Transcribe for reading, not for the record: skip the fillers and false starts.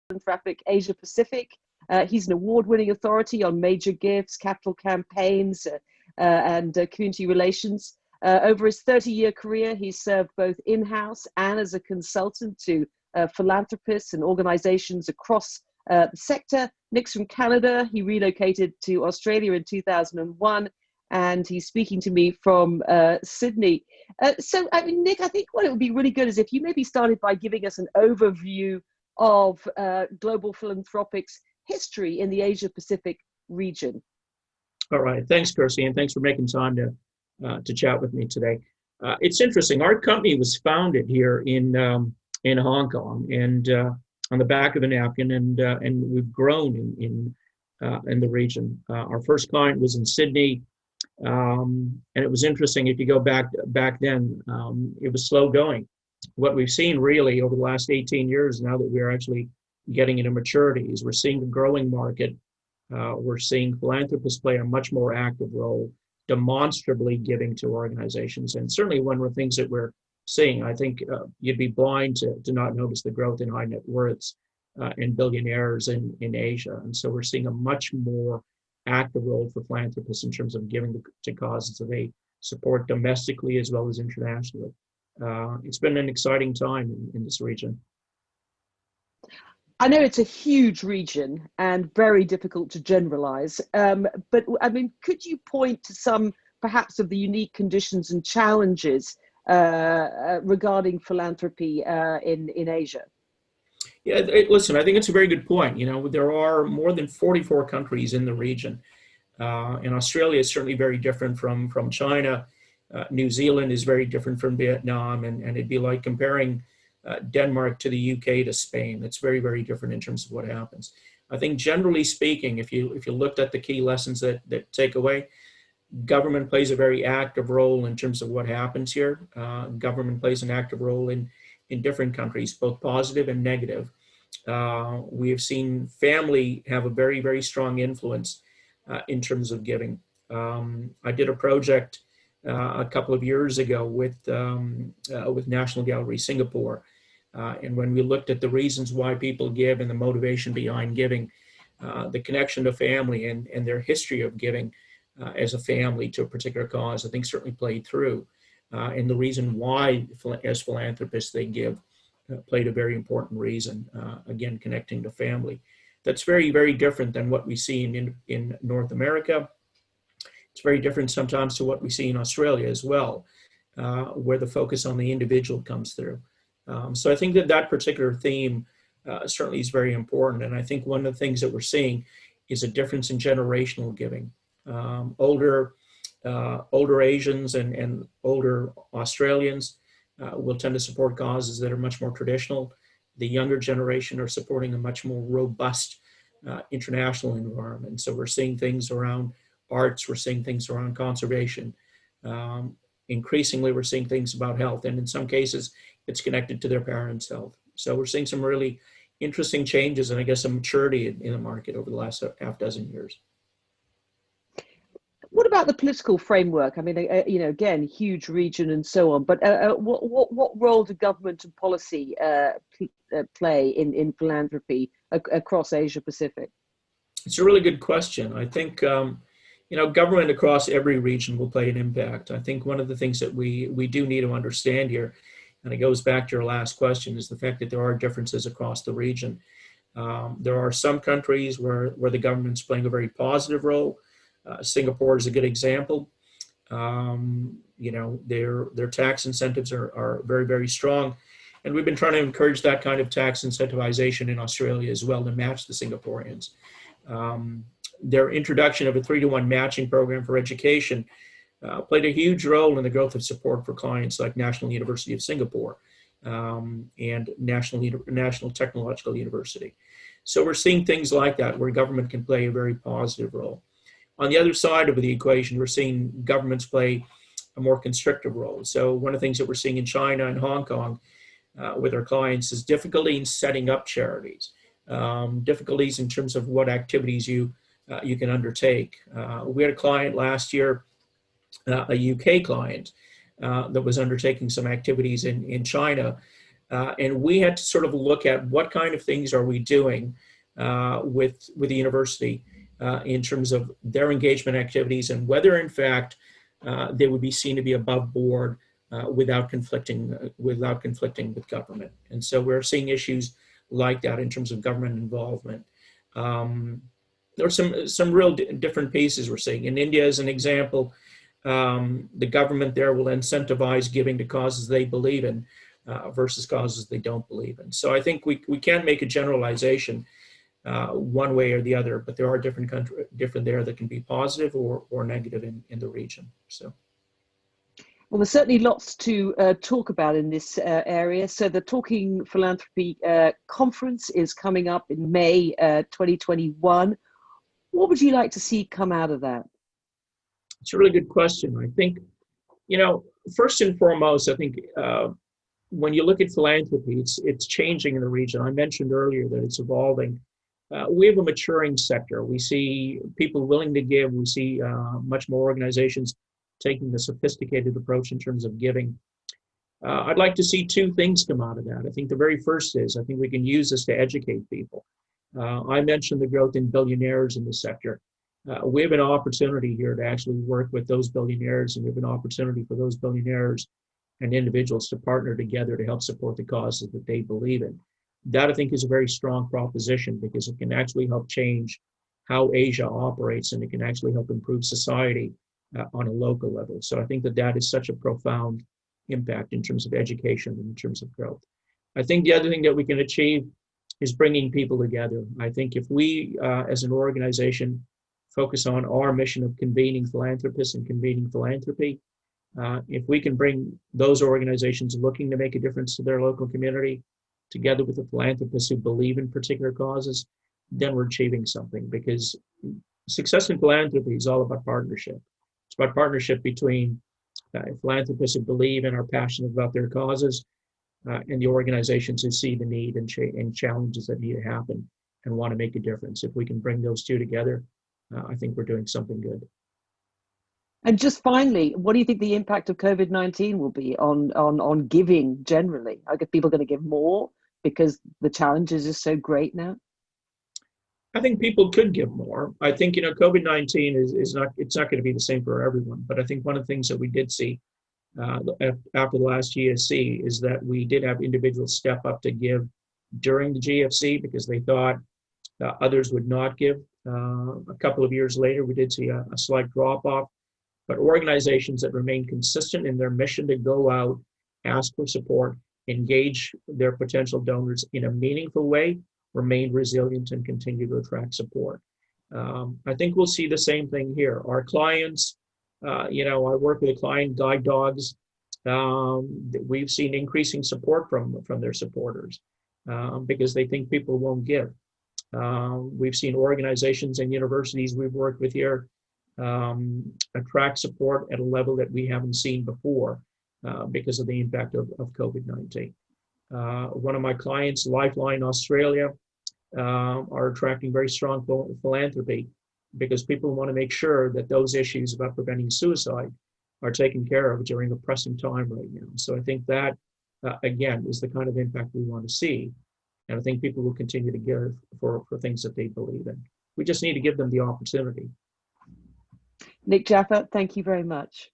Philanthropic Asia Pacific. He's an award-winning authority on major gifts, capital campaigns, and community relations. Over his 30-year career, he's served both in-house and as a consultant to philanthropists and organizations across the sector. Nick's from Canada. He relocated to Australia in 2001, and he's speaking to me from Sydney. So, I mean, Nick, I think what it would be really good is if you maybe started by giving us an overview of global philanthropics history in the Asia Pacific region. All right, thanks, Kirsty, and thanks for making time to chat with me today. It's interesting. Our company was founded here in Hong Kong, and on the back of a napkin, and we've grown in the region. Our first client was in Sydney, and it was interesting. If you go back then, it was slow going. What we've seen really over the last 18 years, now that we're actually getting into maturity, is we're seeing a growing market. We're seeing philanthropists play a much more active role, demonstrably giving to organizations. And certainly one of the things that we're seeing, I think you'd be blind to not notice the growth in high net worths and billionaires in Asia. And so we're seeing a much more active role for philanthropists in terms of giving to causes that they support domestically as well as internationally. It's been an exciting time in this region. I know it's a huge region and very difficult to generalize, but I mean, could you point to some perhaps of the unique conditions and challenges regarding philanthropy in Asia? Yeah, listen, I think it's a very good point. You know, there are more than 44 countries in the region, and Australia is certainly very different from China. New Zealand is very different from Vietnam, and it'd be like comparing Denmark to the UK to Spain. It's very, very different in terms of what happens. I think generally speaking, if you looked at the key lessons that take away, government plays a very active role in terms of what happens here. Government plays an active role in different countries, both positive and negative. We have seen family have a very, very strong influence in terms of giving. I did a project a couple of years ago with National Gallery Singapore. And when we looked at the reasons why people give and the motivation behind giving, the connection to family and their history of giving as a family to a particular cause, I think certainly played through. And the reason why, as philanthropists, they give played a very important reason, again, connecting to family. That's very, very different than what we see in North America. It's very different sometimes to what we see in Australia as well, where the focus on the individual comes through. So I think that particular theme certainly is very important. And I think one of the things that we're seeing is a difference in generational giving. Older Asians and older Australians will tend to support causes that are much more traditional. The younger generation are supporting a much more robust international environment. So we're seeing things around arts, we're seeing things around conservation. Increasingly, we're seeing things about health, and in some cases, it's connected to their parents' health. So we're seeing some really interesting changes and I guess some maturity in the market over the last half dozen years. What about the political framework? I mean, you know, again, huge region and so on, but what role do government and policy play in philanthropy across Asia Pacific? It's a really good question. I think, you know, government across every region will play an impact. I think one of the things that we do need to understand here, and it goes back to your last question, is the fact that there are differences across the region. There are some countries where the government's playing a very positive role. Singapore is a good example. You know, their tax incentives are very, very strong. And we've been trying to encourage that kind of tax incentivization in Australia as well to match the Singaporeans. Their introduction of a 3-to-1 matching program for education played a huge role in the growth of support for clients like National University of Singapore and National Technological University. So we're seeing things like that where government can play a very positive role. On the other side of the equation, we're seeing governments play a more constrictive role. So one of the things that we're seeing in China and Hong Kong with our clients is difficulty in setting up charities, difficulties in terms of what activities you can undertake. We had a client last year, a UK client, that was undertaking some activities in China And we had to sort of look at what kind of things are we doing with the university in terms of their engagement activities and whether, in fact, they would be seen to be above board without conflicting with government. And so we're seeing issues like that in terms of government involvement. There are some real different pieces we're seeing. In India, as an example, the government there will incentivize giving to causes they believe in versus causes they don't believe in. So I think we can't make a generalization one way or the other, but there are different there that can be positive or negative in the region. So. Well, there's certainly lots to talk about in this area. So the Talking Philanthropy conference is coming up in May 2021. What would you like to see come out of that? It's a really good question. I think, first and foremost, I think when you look at philanthropy, it's changing in the region. I mentioned earlier that it's evolving. We have a maturing sector. We see people willing to give. We see much more organizations taking the sophisticated approach in terms of giving. I'd like to see two things come out of that. I think the very first is, I think we can use this to educate people. I mentioned the growth in billionaires in the sector. We have an opportunity here to actually work with those billionaires, and we have an opportunity for those billionaires and individuals to partner together to help support the causes that they believe in. That, I think, is a very strong proposition because it can actually help change how Asia operates, and it can actually help improve society on a local level. So I think that is such a profound impact in terms of education and in terms of growth. I think the other thing that we can achieve is bringing people together. I think if we, as an organization, focus on our mission of convening philanthropists and convening philanthropy, if we can bring those organizations looking to make a difference to their local community together with the philanthropists who believe in particular causes, then we're achieving something, because success in philanthropy is all about partnership. It's about partnership between philanthropists who believe and are passionate about their causes and the organizations who see the need and challenges that need to happen and want to make a difference. If we can bring those two together, I think we're doing something good. And just finally, what do you think the impact of COVID-19 will be on giving generally? Are people going to give more because the challenges are so great now? I think people could give more. I think, COVID-19 is not going to be the same for everyone. But I think one of the things that we did see after the last GFC is that we did have individuals step up to give during the GFC because they thought others would not give. A couple of years later, we did see a slight drop off. But organizations that remain consistent in their mission to go out, ask for support, engage their potential donors in a meaningful way, remain resilient and continue to attract support. I think we'll see the same thing here. Our clients, I work with a client, Guide Dogs. We've seen increasing support from their supporters because they think people won't give. We've seen organizations and universities we've worked with here attract support at a level that we haven't seen before because of the impact of COVID-19. One of my clients, Lifeline Australia, are attracting very strong philanthropy because people want to make sure that those issues about preventing suicide are taken care of during a pressing time right now. So I think that, again, is the kind of impact we want to see. And I think people will continue to give for things that they believe in. We just need to give them the opportunity. Nick Jaffer, thank you very much.